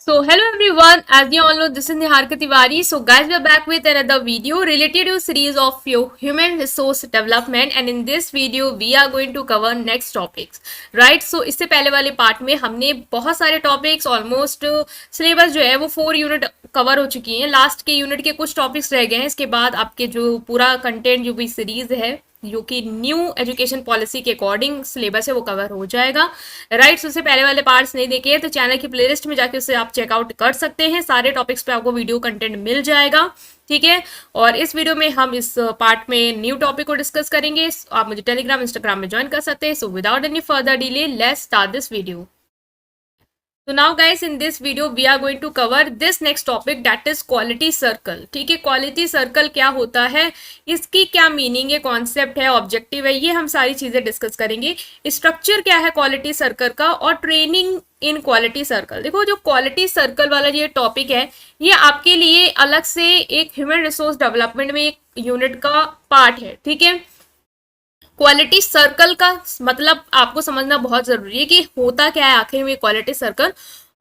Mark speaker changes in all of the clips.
Speaker 1: So hello everyone, as you all know, this is Niharika Tiwari. So guys, we are back with another video related to series of human resource development, and in this video we are going to cover next topics, right? So इससे पहले वाले part में हमने बहुत सारे topics almost syllabus जो है वो 4 यूनिट कवर हो चुकी हैं। लास्ट के यूनिट के कुछ टॉपिक्स रह गए हैं। इसके बाद आपके जो पूरा कंटेंट जो भी सीरीज है जो कि न्यू एजुकेशन पॉलिसी के अकॉर्डिंग सिलेबस है वो कवर हो जाएगा, राइट। उससे पहले वाले पार्ट्स नहीं देखे तो चैनल की प्लेलिस्ट में जाके उसे आप चेकआउट कर सकते हैं। सारे टॉपिक्स पे आपको वीडियो कंटेंट मिल जाएगा, ठीक है। और इस वीडियो में हम इस पार्ट में न्यू टॉपिक को डिस्कस करेंगे। आप मुझे टेलीग्राम इंस्टाग्राम में ज्वाइन कर सकते हैं। So without any further delay let's start this video. तो now guys, in this video we are going to cover this next topic, that is quality circle, ठीक है। क्वालिटी सर्कल क्या होता है, इसकी क्या मीनिंग है, कॉन्सेप्ट है, ऑब्जेक्टिव है, ये हम सारी चीजें डिस्कस करेंगे। स्ट्रक्चर क्या है क्वालिटी सर्कल का और ट्रेनिंग इन क्वालिटी सर्कल। देखो, जो क्वालिटी सर्कल वाला ये टॉपिक है ये आपके लिए अलग से एक ह्यूमन रिसोर्स डेवलपमेंट में एक यूनिट का पार्ट है, ठीक है। क्वालिटी सर्कल का मतलब आपको समझना बहुत जरूरी है कि होता क्या है आखिर में क्वालिटी सर्कल,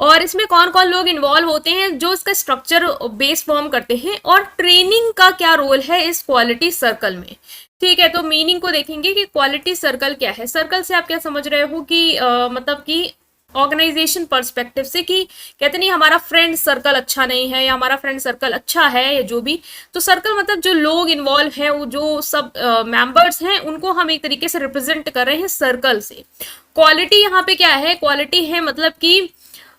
Speaker 1: और इसमें कौन कौन लोग इन्वॉल्व होते हैं जो इसका स्ट्रक्चर बेस फॉर्म करते हैं, और ट्रेनिंग का क्या रोल है इस क्वालिटी सर्कल में, ठीक है। तो मीनिंग को देखेंगे कि क्वालिटी सर्कल क्या है। सर्कल से आप क्या समझ रहे हो कि मतलब कि ऑर्गेनाइजेशन पर्सपेक्टिव से, कि कहते नहीं हमारा फ्रेंड सर्कल अच्छा नहीं है या हमारा फ्रेंड सर्कल अच्छा है या जो भी, तो सर्कल मतलब जो लोग इन्वॉल्व हैं, वो जो सब मेंबर्स हैं, उनको हम एक तरीके से रिप्रेजेंट कर रहे हैं सर्कल से। क्वालिटी यहाँ पे क्या है, क्वालिटी है मतलब कि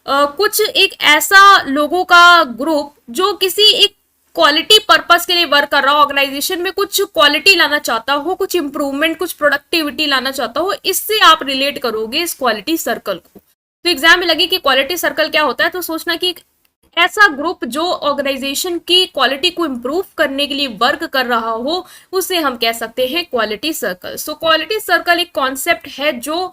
Speaker 1: कुछ एक ऐसा लोगों का ग्रुप जो किसी एक क्वालिटी पर्पस के लिए वर्क कर रहा हो, ऑर्गेनाइजेशन में कुछ क्वालिटी लाना चाहता हो, कुछ इंप्रूवमेंट, कुछ प्रोडक्टिविटी लाना चाहता हो, इससे आप रिलेट करोगे इस क्वालिटी सर्कल को। तो एग्जाम में लगे कि क्वालिटी सर्कल क्या होता है, तो सोचना कि ऐसा ग्रुप जो ऑर्गेनाइजेशन की क्वालिटी को इंप्रूव करने के लिए वर्क कर रहा हो, उसे हम कह सकते हैं quality circle. So quality circle एक कॉन्सेप्ट है जो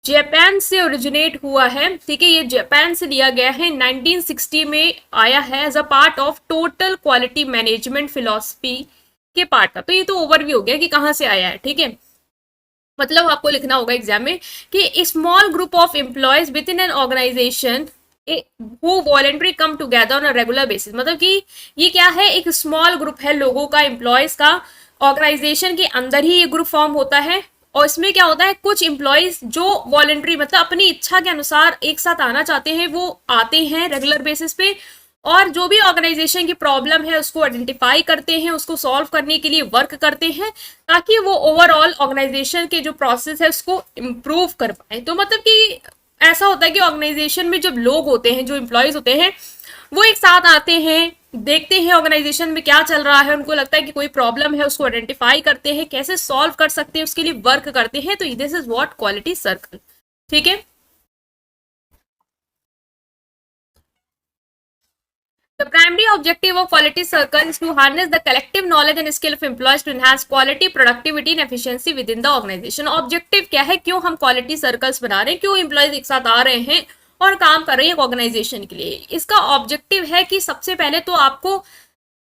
Speaker 1: जापान से ओरिजिनेट हुआ है, ठीक है। ये जापान से लिया गया है, 1960 में आया है as a part of total quality management philosophy के पार्ट का। तो ये तो ओवरव्यू हो गया कि कहाँ से आया है, ठीक है। मतलब आपको लिखना होगा एग्जाम में कि small group of employees within an organization who voluntarily come together on a regular basis। मतलब कि ये क्या है, एक स्मॉल ग्रुप है लोगों का, एम्प्लॉयज का, ऑर्गेनाइजेशन के अंदर ही ये ग्रुप फॉर्म होता है। और इसमें क्या होता है, कुछ एम्प्लॉयज जो वॉलेंट्री मतलब अपनी इच्छा के अनुसार एक साथ आना चाहते हैं, वो आते हैं रेगुलर बेसिस पे, और जो भी ऑर्गेनाइजेशन की प्रॉब्लम है उसको आइडेंटिफाई करते हैं, उसको सॉल्व करने के लिए वर्क करते हैं, ताकि वो ओवरऑल ऑर्गेनाइजेशन के जो प्रोसेस है उसको इम्प्रूव कर पाए। तो मतलब कि ऐसा होता है कि ऑर्गेनाइजेशन में जब लोग होते हैं, जो एम्प्लॉयज होते हैं, वो एक साथ आते हैं, देखते हैं ऑर्गेनाइजेशन में क्या चल रहा है, उनको लगता है कि कोई प्रॉब्लम है, उसको आइडेंटिफाई करते हैं, कैसे सॉल्व कर सकते हैं उसके लिए वर्क करते हैं। तो this is what quality circle, ठीक है। The primary objective of quality circle is to harness the collective knowledge and skill of employees to enhance quality, productivity and efficiency within the organization। Objective क्या है, क्यों हम quality circles बना रहे हैं, क्यों एम्प्लॉयज एक साथ आ रहे हैं और काम कर रहे हैं ऑर्गेनाइजेशन के लिए। इसका ऑब्जेक्टिव है कि सबसे पहले तो आपको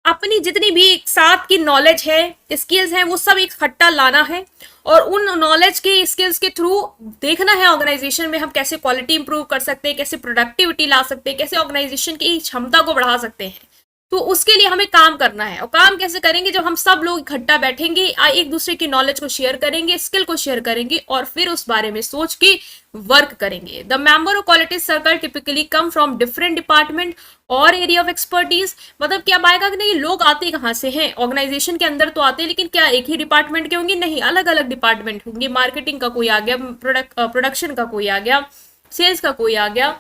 Speaker 1: अपनी जितनी भी साथ की नॉलेज है, स्किल्स हैं, वो सब इकट्ठा लाना है, और उन नॉलेज के स्किल्स के थ्रू देखना है ऑर्गेनाइजेशन में हम कैसे क्वालिटी इंप्रूव कर सकते हैं, कैसे प्रोडक्टिविटी ला सकते हैं, कैसे ऑर्गेनाइजेशन की क्षमता को बढ़ा सकते हैं। तो उसके लिए हमें काम करना है। और काम कैसे करेंगे, जब हम सब लोग इकट्ठा बैठेंगे, एक दूसरे की नॉलेज को शेयर करेंगे, स्किल को शेयर करेंगे, और फिर उस बारे में सोच के वर्क करेंगे। The member of quality circle typically come from different department और एरिया ऑफ एक्सपर्टीज। मतलब क्या आएगा कि नहीं, लोग आते कहाँ से हैं, ऑर्गेनाइजेशन के अंदर तो आते हैं, लेकिन क्या एक ही डिपार्टमेंट के होंगे, नहीं, अलग अलग डिपार्टमेंट होंगे। मार्केटिंग का कोई आ गया, प्रोडक्शन का कोई आ गया, सेल्स का कोई आ गया,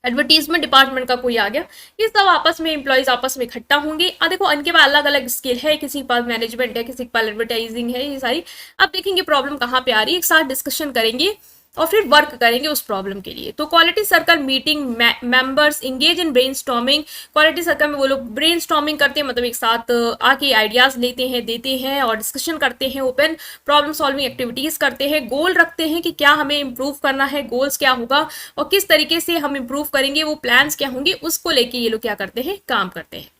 Speaker 1: एडवर्टीजमेंट डिपार्टमेंट का कोई आ गया। ये सब आपस में एम्प्लॉयज आपस में इकट्ठा होंगे। देखो, इनके पास अलग अलग स्किल है, किसी के पास मैनेजमेंट है, किसी के पास एडवर्टाइजिंग है, ये सारी। अब देखेंगे प्रॉब्लम कहाँ पे आ रही है, एक साथ डिस्कशन करेंगे और फिर वर्क करेंगे उस प्रॉब्लम के लिए। तो quality circle meeting members engage in brainstorming. Quality circle में वो लोग ब्रेनस्टॉर्मिंग करते हैं, मतलब एक साथ आके आइडियाज लेते हैं, देते हैं और डिस्कशन करते हैं, ओपन प्रॉब्लम सॉल्विंग एक्टिविटीज करते हैं, गोल रखते हैं कि क्या हमें इंप्रूव करना है, गोल्स क्या होगा और किस तरीके से हम इंप्रूव करेंगे, वो प्लान्स क्या होंगे, उसको लेके ये लोग क्या करते हैं, काम करते हैं।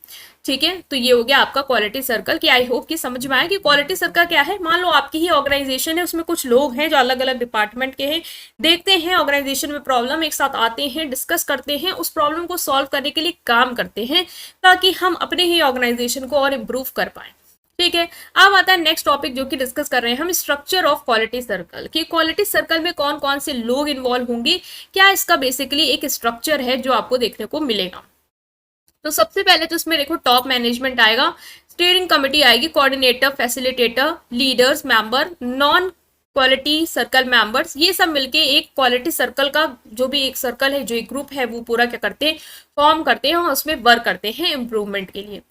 Speaker 1: ठीक है, तो ये हो गया आपका क्वालिटी सर्कल की। आई होप कि समझ में आया कि क्वालिटी सर्कल क्या है। मान लो आपकी ही ऑर्गेनाइजेशन है, उसमें कुछ लोग हैं जो अलग अलग डिपार्टमेंट के हैं, देखते हैं ऑर्गेनाइजेशन में प्रॉब्लम, एक साथ आते हैं, डिस्कस करते हैं, उस प्रॉब्लम को सॉल्व करने के लिए काम करते हैं, ताकि हम अपने ही ऑर्गेनाइजेशन को और इम्प्रूव कर पाए। ठीक है, अब आता है नेक्स्ट टॉपिक जो कि डिस्कस कर रहे हैं हम, स्ट्रक्चर ऑफ क्वालिटी सर्कल। कि क्वालिटी सर्कल में कौन कौन से लोग इन्वॉल्व होंगे, क्या इसका बेसिकली एक स्ट्रक्चर है जो आपको देखने को मिलेगा। तो सबसे पहले तो इसमें देखो टॉप मैनेजमेंट आएगा, स्टीयरिंग कमेटी आएगी, coordinator, facilitator, leaders, member, non quality circle members, ये सब मिलके एक क्वालिटी सर्कल का जो भी एक सर्कल है, जो एक ग्रुप है, वो पूरा क्या करते हैं, फॉर्म करते हैं और उसमें वर्क करते हैं इम्प्रूवमेंट के लिए।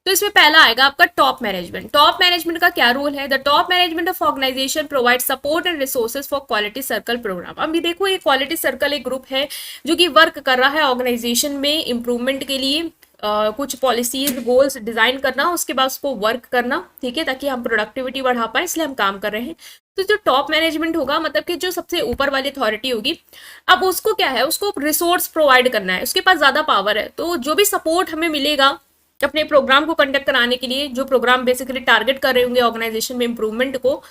Speaker 1: तो इसमें पहला आएगा आपका टॉप मैनेजमेंट। टॉप मैनेजमेंट का क्या रोल है, the top management of organization provide support and resources for quality circle program. अभी देखो ये क्वालिटी सर्कल एक ग्रुप है जो कि वर्क कर रहा है ऑर्गेनाइजेशन में इम्प्रूवमेंट के लिए, कुछ पॉलिसीज गोल्स डिजाइन करना, उसके बाद उसको वर्क करना, ठीक है, ताकि हम प्रोडक्टिविटी बढ़ा पाए, इसलिए हम काम कर रहे हैं। तो जो टॉप मैनेजमेंट होगा, मतलब कि जो सबसे ऊपर वाली अथॉरिटी होगी, अब उसको क्या है, उसको रिसोर्स प्रोवाइड करना है, उसके पास ज्यादा पावर है। तो जो भी सपोर्ट हमें मिलेगा अपने प्रोग्राम को कंडक्ट कराने के लिए, जो प्रोग्राम बेसिकली टारगेट कर रहे होंगे ऑर्गेनाइजेशन में इम्प्रूवमेंट को,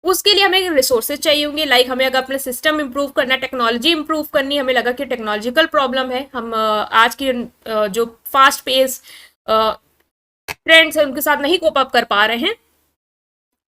Speaker 1: उसके लिए हमें रिसोर्सेज चाहिए होंगे। लाइक हमें अगर अपने सिस्टम इंप्रूव करना है, टेक्नोलॉजी इंप्रूव करनी, हमें लगा कि टेक्नोलॉजिकल प्रॉब्लम है, हम आज की जो फास्ट पेस ट्रेंड्स है उनके साथ नहीं कोप अप कर पा रहे हैं,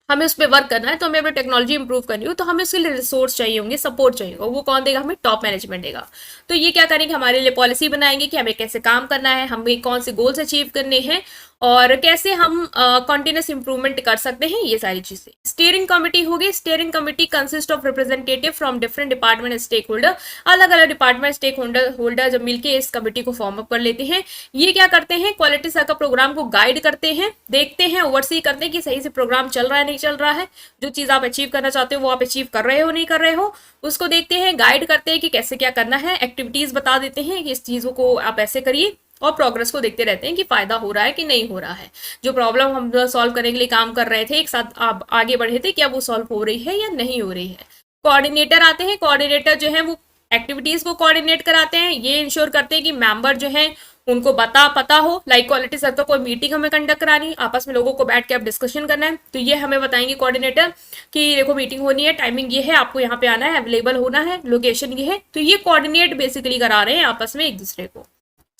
Speaker 1: हमें उस पर वर्क करना है, तो हमें अपनी टेक्नोलॉजी इंप्रूव करनी हो, तो हमें उसके लिए रिसोर्स चाहिए होंगे, सपोर्ट चाहिए होगा। वो कौन देगा, हमें टॉप मैनेजमेंट देगा। तो ये क्या करेंगे, हमारे लिए पॉलिसी बनाएंगे कि हमें कैसे काम करना है, हमें कौन से गोल्स अचीव करने हैं और कैसे हम कॉन्टिन्यूस इंप्रूवमेंट कर सकते हैं, ये सारी चीजें। स्टीयरिंग कमेटी होगी, steering committee consist of representative from different department stakeholder. अलग अलग डिपार्टमेंट स्टेक होल्डर जब मिलकर इस कमेटी को फॉर्म अप कर लेते हैं, ये क्या करते हैं, क्वालिटी सर्कल प्रोग्राम को गाइड करते हैं, देखते हैं, ओवरसी करते हैं कि सही से प्रोग्राम चल रहा है नहीं चल रहा है, जो चीज आप अचीव करना चाहते हो वो आप अचीव कर रहे हो नहीं कर रहे हो, उसको देखते हैं, गाइड करते हैं कि कैसे क्या करना है, एक्टिविटीज बता देते हैं कि इस चीजों को आप ऐसे करिए, और प्रोग्रेस को देखते रहते हैं कि फायदा हो रहा है कि नहीं हो रहा है। जो प्रॉब्लम हम सॉल्व करने के लिए काम कर रहे थे, एक साथ आप आगे बढ़े थे, क्या वो सॉल्व हो रही है या नहीं हो रही है। कोऑर्डिनेटर आते हैं, कोऑर्डिनेटर जो है वो एक्टिविटीज को कोऑर्डिनेट कराते हैं, ये इंश्योर करते हैं कि मेंबर जो है उनको पता हो। लाइक क्वालिटी सर्कल कोई मीटिंग हमें कंडक्ट करानी, आपस में लोगों को बैठ के आप डिस्कशन करना है, तो ये हमें बताएंगे कोऑर्डिनेटर कि देखो मीटिंग होनी है, टाइमिंग ये है, आपको यहाँ पे आना है, अवेलेबल होना है, लोकेशन ये है। तो ये कोऑर्डिनेट बेसिकली करा रहे हैं आपस में एक दूसरे को,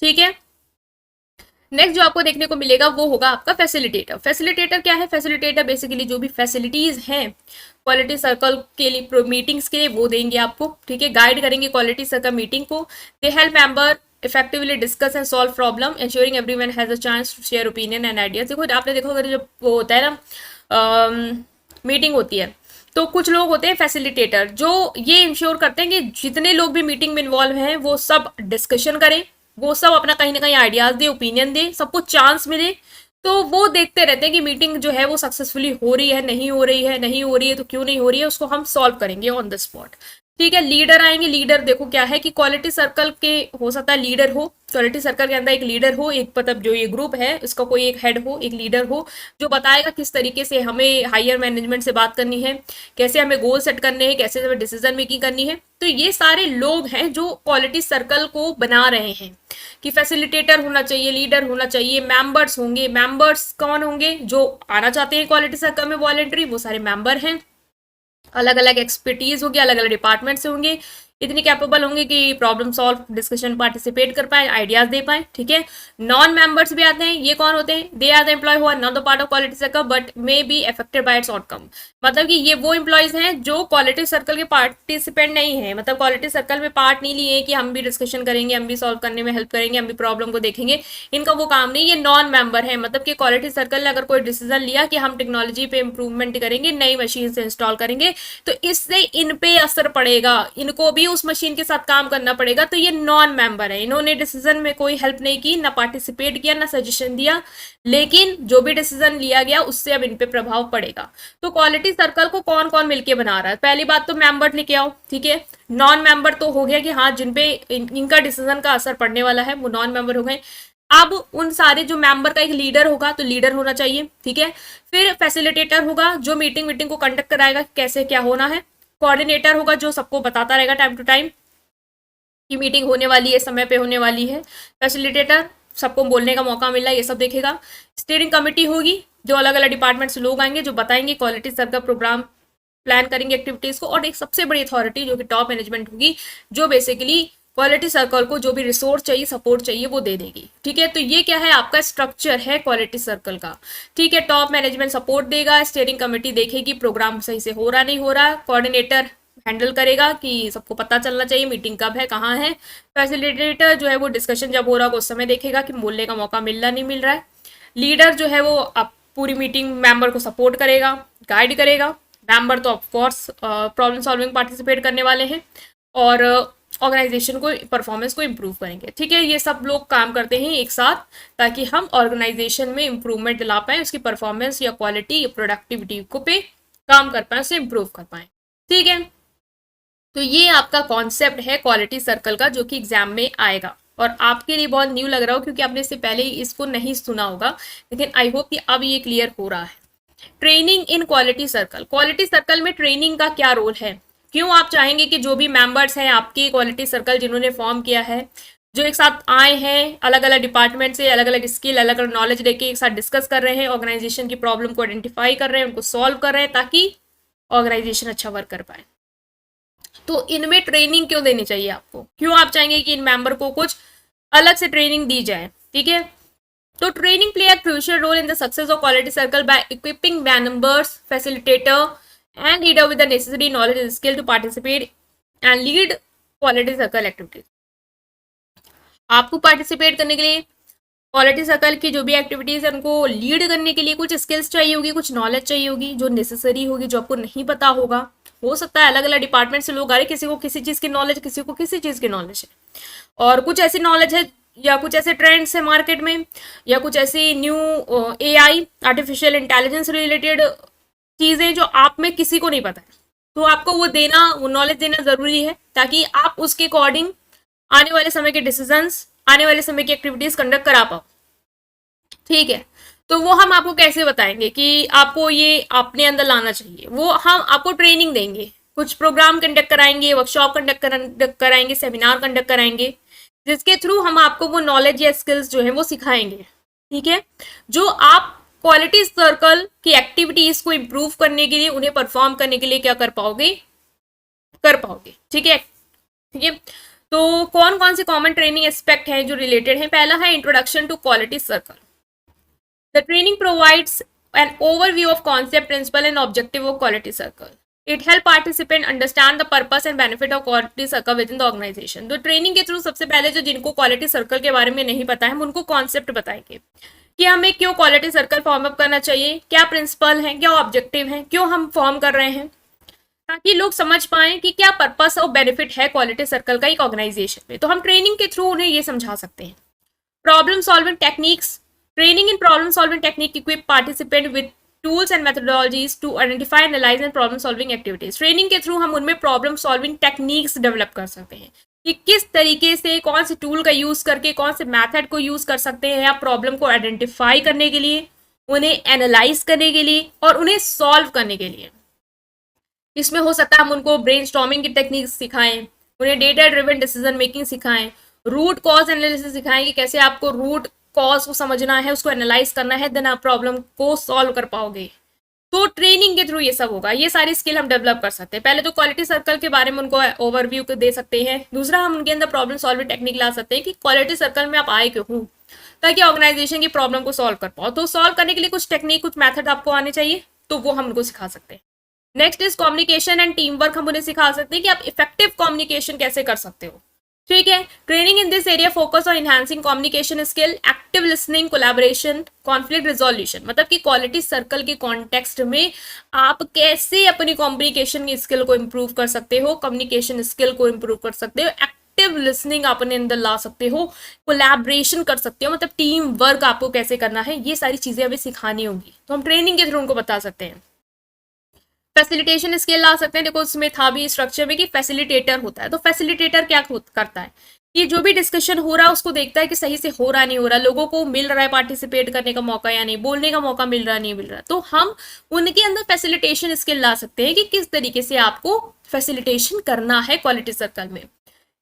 Speaker 1: ठीक है। नेक्स्ट जो आपको देखने को मिलेगा वो होगा आपका फैसिलिटेटर। फैसिलिटेटर क्या है, फैसिलिटेटर बेसिकली जो भी फैसिलिटीज हैं क्वालिटी सर्कल के लिए, मीटिंग्स के लिए, वो देंगे आपको, ठीक है, गाइड करेंगे क्वालिटी सर्कल मीटिंग को। They help member effectively discuss and solve problem, ensuring everyone has a chance to share opinion and ideas. देखो आपने देखो अगर जब वो होता है ना मीटिंग होती है, तो कुछ लोग होते हैं फैसिलिटेटर, जो ये इंश्योर करते हैं कि जितने लोग भी मीटिंग में इन्वॉल्व हैं वो सब डिस्कशन करें, वो सब अपना कहीं ना कहीं आइडियाज दे, ओपिनियन दे, सबको चांस मिले। तो वो देखते रहते हैं कि मीटिंग जो है वो सक्सेसफुली हो रही है, नहीं हो रही है, नहीं हो रही है तो क्यों नहीं हो रही है, उसको हम सॉल्व करेंगे ऑन द स्पॉट, ठीक है। लीडर आएंगे, लीडर देखो क्या है कि क्वालिटी सर्कल के हो सकता है लीडर हो, क्वालिटी सर्कल के अंदर एक लीडर हो, एक मतलब जो ये ग्रुप है इसका कोई एक हेड हो, एक लीडर हो, जो बताएगा किस तरीके से हमें हायर मैनेजमेंट से बात करनी है, कैसे हमें गोल सेट करने हैं, कैसे हमें डिसीजन मेकिंग करनी है। तो ये सारे लोग हैं जो क्वालिटी सर्कल को बना रहे हैं कि फैसिलिटेटर होना चाहिए, लीडर होना चाहिए, मेंबर्स होंगे। मेंबर्स कौन होंगे, जो आना चाहते हैं क्वालिटी सर्कल में वॉलंटरी, वो सारे मेंबर हैं। अलग अलग एक्सपर्टीज होगी, अलग अलग डिपार्टमेंट से होंगे, इतनी कैपेबल होंगे कि प्रॉब्लम सॉल्व, डिस्कशन पार्टिसिपेट कर पाए, आइडियाज दे पाए, ठीक है। नॉन मेंबर्स भी आते हैं, ये कौन होते हैं, they are the employee who are not the part of quality circle but may be affected by its outcome. मतलब कि ये वो एम्प्लॉयज हैं जो क्वालिटी सर्कल के पार्टिसिपेंट नहीं है, मतलब क्वालिटी सर्कल में पार्ट नहीं लिए कि हम भी डिस्कशन करेंगे, हम भी सॉल्व करने में हेल्प करेंगे, हम भी प्रॉब्लम को देखेंगे, इनका वो काम नहीं। ये नॉन मेंबर है, मतलब कि क्वालिटी सर्कल ने अगर कोई डिसीजन लिया कि हम टेक्नोलॉजी पे इंप्रूवमेंट करेंगे, नई मशीन से इंस्टॉल करेंगे, तो इससे इन पे असर पड़ेगा, इनको भी उस मशीन के साथ काम करना पड़ेगा, तो ये नॉन मेंबर है, इन्होंने डिसीजन में कोई हेल्प नहीं की, ना पार्टिसिपेट किया, ना सजेशन दिया, लेकिन जो भी डिसीजन लिया गया उससे अब इन पे प्रभाव पड़ेगा। तो क्वालिटी सर्कल को कौन कौन मिलके बना रहा है, पहली बात तो मेंबर लेके आओ, ठीक है। नॉन मेंबर तो हो गया कि हाँ जिनपे इनका डिसीजन का असर पड़ने वाला है वो नॉन मेंबर हो गए। अब उन सारे जो मेंबर का एक लीडर होगा, तो लीडर होना चाहिए, ठीक है। फिर फैसिलिटेटर होगा जो मीटिंग को कंडक्ट कराएगा, कैसे क्या होना है। कोऑर्डिनेटर होगा जो सबको बताता रहेगा टाइम टू टाइम कि मीटिंग होने वाली है, समय पे होने वाली है। फैसिलिटेटर सबको बोलने का मौका मिला, ये सब देखेगा। स्टीयरिंग कमेटी होगी, जो अलग अलग डिपार्टमेंट से लोग आएंगे, जो बताएंगे क्वालिटी सर्कल प्रोग्राम प्लान करेंगे एक्टिविटीज को। और एक सबसे बड़ी अथॉरिटी जो कि टॉप मैनेजमेंट होगी, जो बेसिकली क्वालिटी सर्कल को जो भी रिसोर्स चाहिए, सपोर्ट चाहिए, वो दे देगी। ठीक है, तो ये क्या है, आपका स्ट्रक्चर है क्वालिटी सर्कल का। ठीक है, टॉप मैनेजमेंट सपोर्ट देगा, स्टीयरिंग कमेटी देखेगी प्रोग्राम सही से हो रहा नहीं हो रहा, कोऑर्डिनेटर हैंडल करेगा कि सबको पता चलना चाहिए मीटिंग कब है, कहाँ है। फैसिलिटेटर जो है वो डिस्कशन जब हो रहा है उस समय देखेगा कि बोलने का मौका मिल रहा नहीं मिल रहा है। लीडर जो है वो अब पूरी मीटिंग मेंबर को सपोर्ट करेगा, गाइड करेगा। मेंबर तो ऑफकोर्स प्रॉब्लम सॉल्विंग पार्टिसिपेट करने वाले हैं और ऑर्गेनाइजेशन को परफॉर्मेंस को इम्प्रूव करेंगे। ठीक है, ये सब लोग काम करते हैं एक साथ ताकि हम ऑर्गेनाइजेशन में इम्प्रूवमेंट ला पाएँ, उसकी परफॉर्मेंस या क्वालिटी या प्रोडक्टिविटी को पे काम कर पाएँ, उसे इम्प्रूव कर पाएँ। ठीक है, तो ये आपका कॉन्सेप्ट है क्वालिटी सर्कल का, जो कि एग्जाम में आएगा और आपके लिए बहुत न्यू लग रहा हो क्योंकि आपने इससे पहले इसको नहीं सुना होगा, लेकिन आई होप कि अब ये क्लियर हो रहा है। Training in quality circle, quality circle में ट्रेनिंग का क्या रोल है, क्यों आप चाहेंगे कि जो भी मेंबर्स हैं आपके क्वालिटी सर्कल जिन्होंने फॉर्म किया है, जो एक साथ आए हैं अलग अलग डिपार्टमेंट से, अलग अलग स्किल अलग अलग नॉलेज लेके एक साथ डिस्कस कर रहे हैं, ऑर्गेनाइजेशन की प्रॉब्लम को आइडेंटिफाई कर रहे हैं, उनको सॉल्व कर रहे हैं ताकि ऑर्गेनाइजेशन अच्छा वर्क कर पाए। तो इनमें ट्रेनिंग क्यों देनी चाहिए आपको, क्यों आप चाहेंगे कि इन मेंबर को कुछ अलग से ट्रेनिंग दी जाए। ठीक है, तो training play a crucial role in the success of quality circle by equipping members, facilitator and leader with the necessary knowledge and skill to participate and lead quality circle activities. आपको participate करने के लिए quality circle की जो भी activities है उनको lead करने के लिए कुछ स्किल्स चाहिए होगी, कुछ नॉलेज चाहिए होगी जो नेसेसरी होगी, जो आपको नहीं पता होगा। हो सकता है अलग अलग डिपार्टमेंट से लोग आ रहे, किसी को किसी चीज़ की नॉलेज, किसी को किसी चीज़ की नॉलेज है, और कुछ ऐसी नॉलेज है या कुछ ऐसे ट्रेंड्स है मार्केट में, या कुछ ऐसी new AI artificial intelligence related चीज़ें जो आप में किसी को नहीं पता है, तो आपको वो देना, वो नॉलेज देना ज़रूरी है ताकि आप उसके अकॉर्डिंग आने वाले समय के डिसीजंस, आने वाले समय की एक्टिविटीज़ कंडक्ट करा पाओ। ठीक है, तो वो हम आपको कैसे बताएंगे कि आपको ये अपने अंदर लाना चाहिए, वो हम आपको ट्रेनिंग देंगे, कुछ प्रोग्राम कंडक्ट कराएंगे, वर्कशॉप कंडक्ट कराएंगे, सेमिनार कंडक्ट कराएंगे, जिसके थ्रू हम आपको वो नॉलेज या स्किल्स जो है वो सिखाएंगे। ठीक है, जो आप क्वालिटी सर्कल की एक्टिविटीज को इम्प्रूव करने के लिए, उन्हें परफॉर्म करने के लिए क्या कर पाओगे, कर पाओगे। ठीक है, ठीक है, तो कौन कौन से कॉमन ट्रेनिंग एस्पेक्ट हैं जो रिलेटेड हैं। पहला है introduction to quality circle. The training provides an overview of concept, principle, and objective of quality circle. It helps participants understand the purpose and benefit of quality circle within the organization. तो training के through सबसे पहले जो जिनको quality circle के बारे में नहीं पता है, हम उनको कॉन्सेप्ट बताएंगे कि हमें क्यों क्वालिटी सर्कल फॉर्म अप करना चाहिए, क्या प्रिंसिपल है, क्या ऑब्जेक्टिव है, क्यों हम फॉर्म कर रहे हैं, ताकि लोग समझ पाएं कि क्या पर्पस और बेनिफिट है क्वालिटी सर्कल का एक ऑर्गेनाइजेशन में। तो हम ट्रेनिंग के थ्रू उन्हें ये समझा सकते हैं। Problem solving techniques, training in problem solving technique equip participant with tools and methodologies to identify, analyze and problem solving activities. Training के थ्रू हम उनमें प्रॉब्लम सॉल्विंग टेक्निक्स डेवलप कर सकते हैं कि किस तरीके से, कौन से टूल का यूज करके, कौन से मेथड को यूज कर सकते हैं आप प्रॉब्लम को आइडेंटिफाई करने के लिए, उन्हें एनालाइज करने के लिए और उन्हें सॉल्व करने के लिए। इसमें हो सकता है हम उनको ब्रेनस्टॉर्मिंग की टेक्निक्स सिखाएं, उन्हें डेटा ड्रिवन डिसीजन मेकिंग सिखाएं, रूट कॉज एनालिसिस सिखाएं कि कैसे आपको रूट कॉज को समझना है, उसको एनालाइज करना है, देन आप प्रॉब्लम को सॉल्व कर पाओगे। तो ट्रेनिंग के थ्रू ये सब होगा, ये सारी स्किल हम डेवलप कर सकते हैं। पहले तो क्वालिटी सर्कल के बारे में उनको ओवरव्यू दे सकते हैं। दूसरा, हम उनके अंदर प्रॉब्लम सॉल्विंग टेक्निक ला सकते हैं कि क्वालिटी सर्कल में आप आए क्यों हूँ, ताकि ऑर्गेनाइजेशन की प्रॉब्लम को सॉल्व कर पाओ। तो सॉल्व करने के लिए कुछ टेक्निक, कुछ मैथड आपको आने चाहिए, तो वो हम उनको सिखा सकते हैं। Next is communication and team work. हम उन्हें सिखा सकते हैं कि आप इफेक्टिव कम्युनिकेशन कैसे कर सकते हो। ठीक है, training in this area focus on enhancing communication skill, active listening, collaboration, conflict resolution. मतलब कि क्वालिटी सर्कल के कॉन्टेक्स्ट में आप कैसे अपनी कम्युनिकेशन की स्किल को इम्प्रूव कर सकते हो, कम्युनिकेशन स्किल को इम्प्रूव कर सकते हो, एक्टिव लिसनिंग अपने अंदर ला सकते हो, कोलैबोरेशन कर सकते हो, मतलब टीम वर्क आपको कैसे करना है, ये सारी चीजें हमें सिखानी होंगी। तो हम ट्रेनिंग के थ्रू उनको बता सकते हैं। फैसिलिटेशन स्किल ला सकते हैं। देखो उसमें था भी स्ट्रक्चर में कि फैसिलिटेटर होता है, तो फैसिलिटेटर क्या करता है, ये जो भी डिस्कशन हो रहा है उसको देखता है कि सही से हो रहा नहीं हो रहा, लोगों को मिल रहा है पार्टिसिपेट करने का मौका या नहीं, बोलने का मौका मिल रहा नहीं मिल रहा। तो हम उनके अंदर फैसिलिटेशन स्किल ला सकते हैं कि किस तरीके से आपको फैसिलिटेशन करना है क्वालिटी सर्कल में।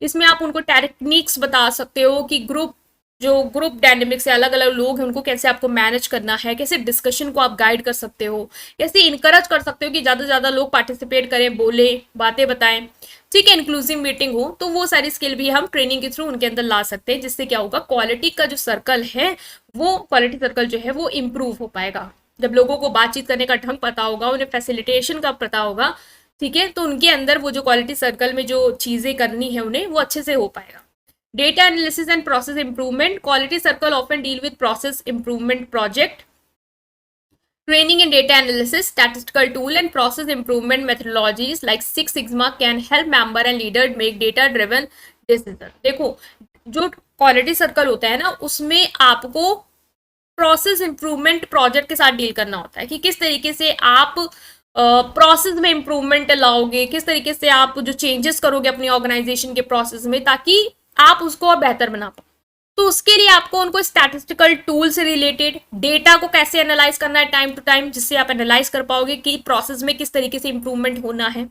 Speaker 1: इसमें आप उनको टेक्निक्स बता सकते हो कि ग्रुप जो ग्रुप डायनेमिक्स है, अलग अलग लोग हैं, उनको कैसे आपको मैनेज करना है, कैसे डिस्कशन को आप गाइड कर सकते हो, कैसे इनकरेज कर सकते हो कि ज़्यादा से ज़्यादा लोग पार्टिसिपेट करें, बोले, बातें बताएं, ठीक है, इंक्लूसिव मीटिंग हो, तो वो सारी स्किल भी हम ट्रेनिंग के थ्रू उनके अंदर ला सकते हैं, जिससे क्या होगा, क्वालिटी का जो सर्कल है, वो क्वालिटी सर्कल जो है वो इम्प्रूव हो पाएगा। जब लोगों को बातचीत करने का ढंग पता होगा, उन्हें फैसिलिटेशन का पता होगा, ठीक है, तो उनके अंदर वो जो क्वालिटी सर्कल में जो चीज़ें करनी है उन्हें, वो अच्छे से हो पाएगा। Data analysis and process improvement. Quality circle often deal with process improvement project. Training in data analysis, statistical tool and process improvement methodologies like Six Sigma can help member and leader make data driven decision. देखो, जो quality circle होता है ना, उसमें आपको process improvement project के साथ deal करना होता है कि किस तरीके से आप प्रोसेस में इंप्रूवमेंट लाओगे, किस तरीके से आप जो चेंजेस करोगे अपनी ऑर्गेनाइजेशन के प्रोसेस में, ताकि आप उसको और बेहतर बना पाओ। तो उसके लिए आपको उनको स्टैटिस्टिकल टूल से रिलेटेड डेटा को कैसे एनालाइज करना है टाइम टू टाइम, जिससे आप एनालाइज कर पाओगे कि प्रोसेस में किस तरीके से इंप्रूवमेंट होना है,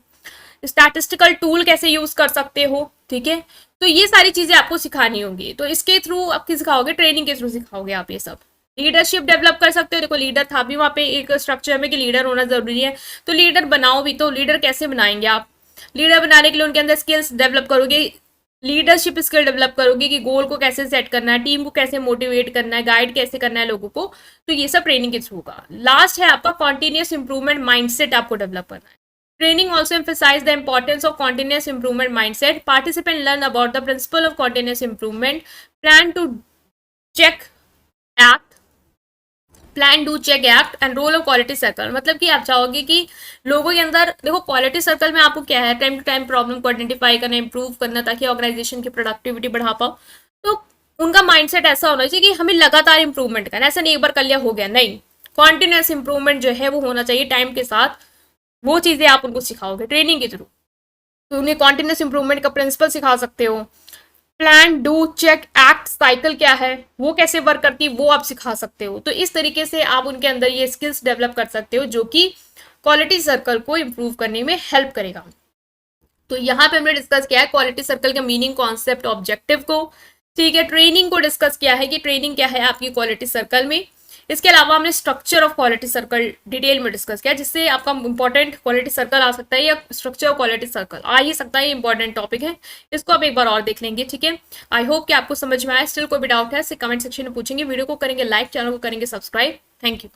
Speaker 1: स्टैटिस्टिकल टूल कैसे यूज कर सकते हो, ठीक है। तो ये सारी चीजें आपको सिखानी होंगी, तो इसके थ्रू आप सिखाओगे, ट्रेनिंग के थ्रू सिखाओगे आप ये सब। लीडरशिप डेवलप कर सकते हो, देखो लीडर था भी वहां पे एक स्ट्रक्चर में कि लीडर होना जरूरी है, तो लीडर बनाओ भी, तो लीडर कैसे बनाएंगे आप, लीडर बनाने के लिए उनके अंदर स्किल्स डेवलप करोगे, लीडरशिप स्किल डेवलप करोगे कि गोल को कैसे सेट करना है, टीम को कैसे मोटिवेट करना है, गाइड कैसे करना है लोगों को, तो ये सब ट्रेनिंग के थ्रू होगा। लास्ट है आपका कॉन्टिन्यूस इंप्रूवमेंट माइंडसेट आपको डेवलप करना है। Training also emphasizes the importance of continuous improvement mindset. Participants learn about the principle of continuous improvement, plan to check act, plan do check act and role of quality circle. मतलब कि आप चाहोगे कि लोगों के अंदर, देखो क्वालिटी सर्कल में आपको क्या है, टाइम टू टाइम प्रॉब्लम को आइडेंटिफाई करना, इंप्रूव करना, ताकि ऑर्गेनाइजेशन की प्रोडक्टिविटी बढ़ा पाओ। तो उनका माइंडसेट ऐसा होना चाहिए कि हमें लगातार इंप्रूवमेंट करना, ऐसा नहीं एक बार कर लिया हो गया, नहीं, कॉन्टिन्यूस इंप्रूवमेंट जो है वो होना चाहिए टाइम के साथ। वो चीजें आप उनको सिखाओगे ट्रेनिंग के थ्रू, तो उन्हें कॉन्टिन्यूस इंप्रूवमेंट का प्रिंसिपल सिखा सकते हो। Plan do check act cycle क्या है, वो कैसे वर्क करती है, वो आप सिखा सकते हो। तो इस तरीके से आप उनके अंदर ये स्किल्स डेवलप कर सकते हो, जो कि क्वालिटी सर्कल को इंप्रूव करने में हेल्प करेगा। तो यहाँ पे हमने डिस्कस किया है क्वालिटी सर्कल का मीनिंग, कॉन्सेप्ट, ऑब्जेक्टिव को, ठीक है। ट्रेनिंग को डिस्कस किया है कि ट्रेनिंग क्या है आपकी क्वालिटी सर्कल में। इसके अलावा हमने structure of quality circle detail में डिस्कस किया, जिससे आपका इंपॉर्टेंट क्वालिटी सर्कल आ सकता है, या स्ट्रक्चर ऑफ क्वालिटी सर्कल आ ही सकता है, इंपॉर्टेंट टॉपिक है, इसको आप एक बार और देख लेंगे, ठीक है। आई होप कि आपको समझ में आया। स्टिल कोई भी डाउट है कमेंट सेक्शन में पूछेंगे, वीडियो को करेंगे लाइक, चैनल को करेंगे सब्सक्राइब। Thank you.